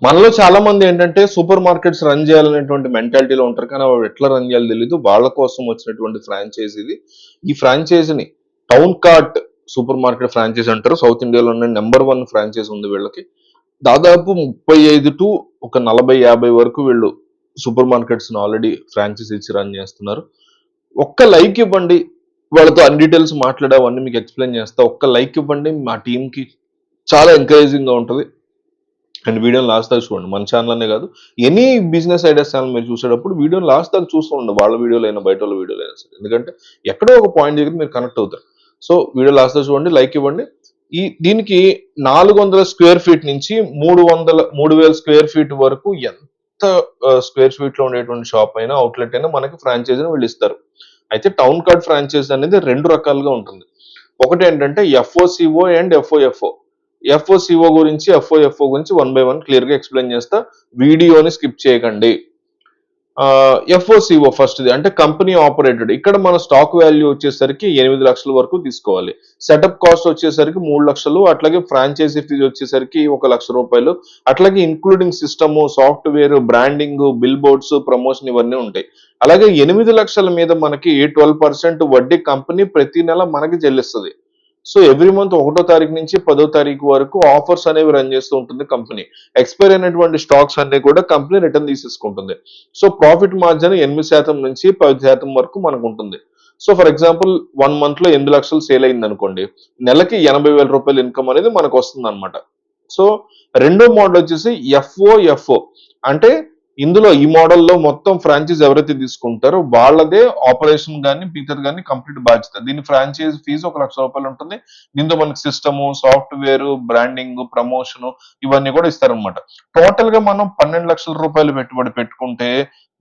మనలో చాలా మంది ఏంటంటే సూపర్ మార్కెట్స్ రన్ చేయాలనేటువంటి మెంటాలిటీలో ఉంటారు. కానీ అవి ఎట్లా రన్ చేయాలో తెలీదు. వాళ్ళ కోసం వచ్చినటువంటి ఫ్రాంచైజ్ ఇది. ఈ ఫ్రాంచైజీని town cart super market franchise అంటారు. సౌత్ ఇండియాలోనే నంబర్ 1 ఫ్రాంచైజ్ ఉంది వీళ్ళకి. దాదాపు 35 టు ఒక 40, 50 వరకు వీళ్ళు సూపర్ మార్కెట్స్‌ని ఆల్రెడీ ఫ్రాంచైజ్ ఇచ్చి రన్ చేస్తున్నారు. ఒక్క లైక్ ఇవ్వండి. వాళ్ళతో అన్ని డీటెయిల్స్ మాట్లాడి అవన్నీ మీకు ఎక్స్‌ప్లెయిన్ చేస్తా. ఒక్క లైక్ ఇవ్వండి. మా టీమ్‌కి చాలా ఎంకరేజింగ్‌గా ఉంటది. అండ్ వీడియోని లాస్ట్ దాకా చూడండి. మన ఛానల్ అనే కాదు, ఎనీ బిజినెస్ ఐడియాస్ ఛానల్ మీరు చూసేటప్పుడు వీడియోని లాస్ట్ దాకా చూస్తూ ఉండండి. వాళ్ళ వీడియోలు అయినా బయట వాళ్ళ వీడియోలు అయినా సరే. ఎందుకంటే ఎక్కడో ఒక పాయింట్ దగ్గర మీరు కనెక్ట్ అవుతారు. సో వీడియో లాస్ట్ దాకా చూడండి, లైక్ ఇవ్వండి. దీనికి 400 స్క్వేర్ ఫీట్ నుంచి 3000 స్క్వేర్ ఫీట్ వరకు ఎంత స్క్వేర్ ఫీట్ లో ఉండేటువంటి షాప్ అయినా అవుట్లెట్ అయినా మనకి ఫ్రాంచైజీని వీళ్ళు ఇస్తారు. అయితే టౌన్ కార్డ్ ఫ్రాంచైజ్ అనేది 2 రకాలుగా ఉంటుంది. ఒకటి ఏంటంటే ఎఫ్ఓసిఓ అండ్ ఎఫ్ఓఎఫ్ఓ. ఎఫ్ఓసిఓ గురించి, ఎఫ్ఓఎఫ్ఓ గురించి 1 బై 1 క్లియర్ గా ఎక్స్ప్లెయిన్ చేస్తా. వీడియోని స్కిప్ చేయకండి. ఎఫ్ఓసిఓ ఫస్ట్‌ది అంటే కంపెనీ ఆపరేటెడ్. ఇక్కడ మన స్టాక్ వాల్యూ వచ్చేసరికి 8 లక్షల వరకు తీసుకోవాలి. సెటప్ కాస్ట్ వచ్చేసరికి 3 లక్షలు, అట్లాగే ఫ్రాంచైజీ ఫీజ్ వచ్చేసరికి ₹1,00,000. అట్లాగే including system, software, branding, bill boards, promotion ఇవన్నీ ఉంటాయి. అలాగే 8 లక్షల మీద మనకి 12% వడ్డీ కంపెనీ ప్రతి నెల మనకి చెల్లిస్తది. సో ఎవ్రీ మంత్ 1 తారీఖు నుంచి 10 తారీఖు వరకు ఆఫర్స్ అనేవి రన్ చేస్తూ ఉంటుంది కంపెనీ. ఎక్స్‌పైర్ అయినటువంటి స్టాక్స్ అన్ని కూడా కంపెనీ రిటర్న్ తీసేసుకుంటుంది. సో ప్రాఫిట్ మార్జిన్ 8% నుంచి 10% వరకు మనకుంటుంది. సో ఫర్ ఎగ్జాంపుల్ 1 మంత్ లో 8 లక్షలు సేల్ అయిందనుకోండి. నెలకి ₹80,000 ఇన్కమ్ అనేది మనకొస్తుందన్నమాట. సో రెండో మోడల్ వచ్చేసి ఎఫ్ఓఎఫ్ఓ. అంటే ఇందులో ఈ మోడల్‌లో మొత్తం ఫ్రాంచైజ్ ఎవరైతే తీసుకుంటారో వాళ్ళదే ఆపరేషన్ గాని, మిగతాది గాని కంప్లీట్ బాధ్యత. దీని ఫ్రాంచైజ్ ఫీజు ₹1,00,000 ఉంటుంది. దీంతో మనకి సిస్టము, సాఫ్ట్‌వేర్, బ్రాండింగ్, ప్రమోషన్ ఇవన్నీ కూడా ఇస్తారన్నమాట. టోటల్‌గా మనం ₹12,00,000 పెట్టుబడి పెట్టుకుంటే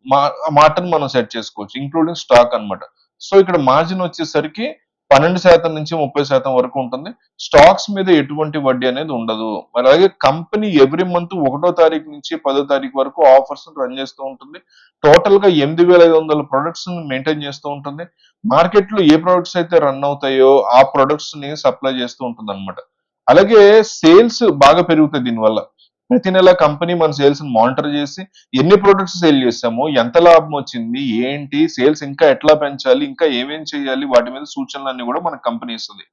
మా మాటను మనం సెట్ చేసుకోవచ్చు. ఇంక్లూడింగ్ స్టాక్ అన్నమాట. సో ఇక్కడ మార్జిన్ వచ్చేసరికి 12% నుంచి 30% వరకు ఉంటుంది. స్టాక్స్ మీద ఎటువంటి వడ్డీ అనేది ఉండదు. అలాగే కంపెనీ ఎవ్రీ మంత్ 1 తారీఖు నుంచి 10 తారీఖు వరకు ఆఫర్స్ రన్ చేస్తూ ఉంటుంది. టోటల్ గా 8,500 ప్రొడక్ట్స్ మెయింటైన్ చేస్తూ ఉంటుంది. మార్కెట్ లో ఏ ప్రొడక్ట్స్ అయితే రన్ అవుతాయో ఆ ప్రొడక్ట్స్ ని సప్లై చేస్తూ ఉంటుంది అనమాట. అలాగే సేల్స్ బాగా పెరుగుతాయి దీనివల్ల. ప్రతి నెల కంపెనీ మన సేల్స్ మానిటర్ చేసి ఎన్ని ప్రొడక్ట్స్ సేల్ చేసాము, ఎంత లాభం వచ్చింది, ఏంటి సేల్స్ ఇంకా ఎట్లా పెంచాలి, ఇంకా ఏమేం చేయాలి, వాటి మీద సూచనలన్నీ కూడా మన కంపెనీ ఇస్తుంది.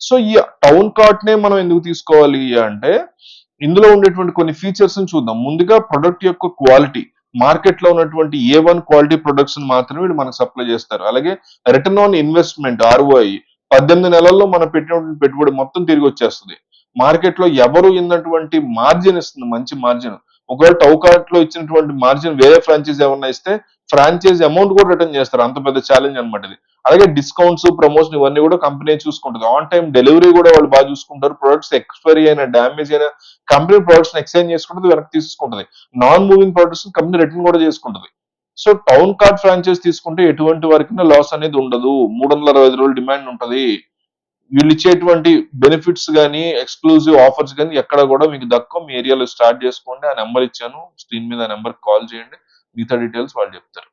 సో ఈ టౌన్ కార్ట్ నే మనం ఎందుకు తీసుకోవాలి అంటే ఇందులో ఉండేటువంటి కొన్ని ఫీచర్స్ చూద్దాం. ముందుగా ప్రొడక్ట్ యొక్క క్వాలిటీ, మార్కెట్ లో ఉన్నటువంటి A1 క్వాలిటీ ప్రొడక్ట్స్ మాత్రమే వీళ్ళు మనకు సప్లై చేస్తారు. అలాగే రిటర్న్ ఆన్ ఇన్వెస్ట్మెంట్ ROI 18 నెలల్లో మనం పెట్టినటువంటి పెట్టుబడి మొత్తం తిరిగి వచ్చేస్తుంది. మార్కెట్ లో ఎవరు ఇన్నటువంటి మార్జిన్ ఇస్తుంది, మంచి మార్జిన్. ఒకవేళ టౌకార్ట్ లో ఇచ్చినటువంటి మార్జిన్ వేరే ఫ్రాంచైజ్ ఏమన్నా ఇస్తే ఫ్రాంచైజ్ అమౌంట్ కూడా రిటర్న్ చేస్తారు. అంత పెద్ద ఛాలెంజ్ అనమాట ఇది. అలాగే డిస్కౌంట్స్, ప్రమోషన్ ఇవన్నీ కూడా కంపెనీ చూసుకుంటుంది. ఆన్ టైం డెలివరీ కూడా వాళ్ళు బాగా చూసుకుంటారు. ప్రొడక్ట్స్ ఎక్స్పైరీ అయినా, డ్యామేజ్ అయినా కంపెనీ ప్రొడక్ట్స్ ఎక్స్చేంజ్ చేసుకుంటుంది, వెనక్కి తీసుకుంటుంది. Non moving products company return కూడా చేసుకుంటుంది. సో టౌన్ కార్డ్ ఫ్రాంచైజ్ తీసుకుంటే ఎటువంటి వరకు లాస్ అనేది ఉండదు. 365 రోజులు డిమాండ్ ఉంటది. వీళ్ళు ఇచ్చేటువంటి బెనిఫిట్స్ గానీ, ఎక్స్క్లూజివ్ ఆఫర్స్ గానీ ఎక్కడ కూడా మీకు దక్కవు. మీ ఏరియాలో స్టార్ట్ చేసుకోండి. ఆ నెంబర్ ఇచ్చాను. స్క్రీన్ మీద ఆ నెంబర్‌కి కాల్ చేయండి. మిగతా డీటెయిల్స్ వాళ్ళు చెప్తారు.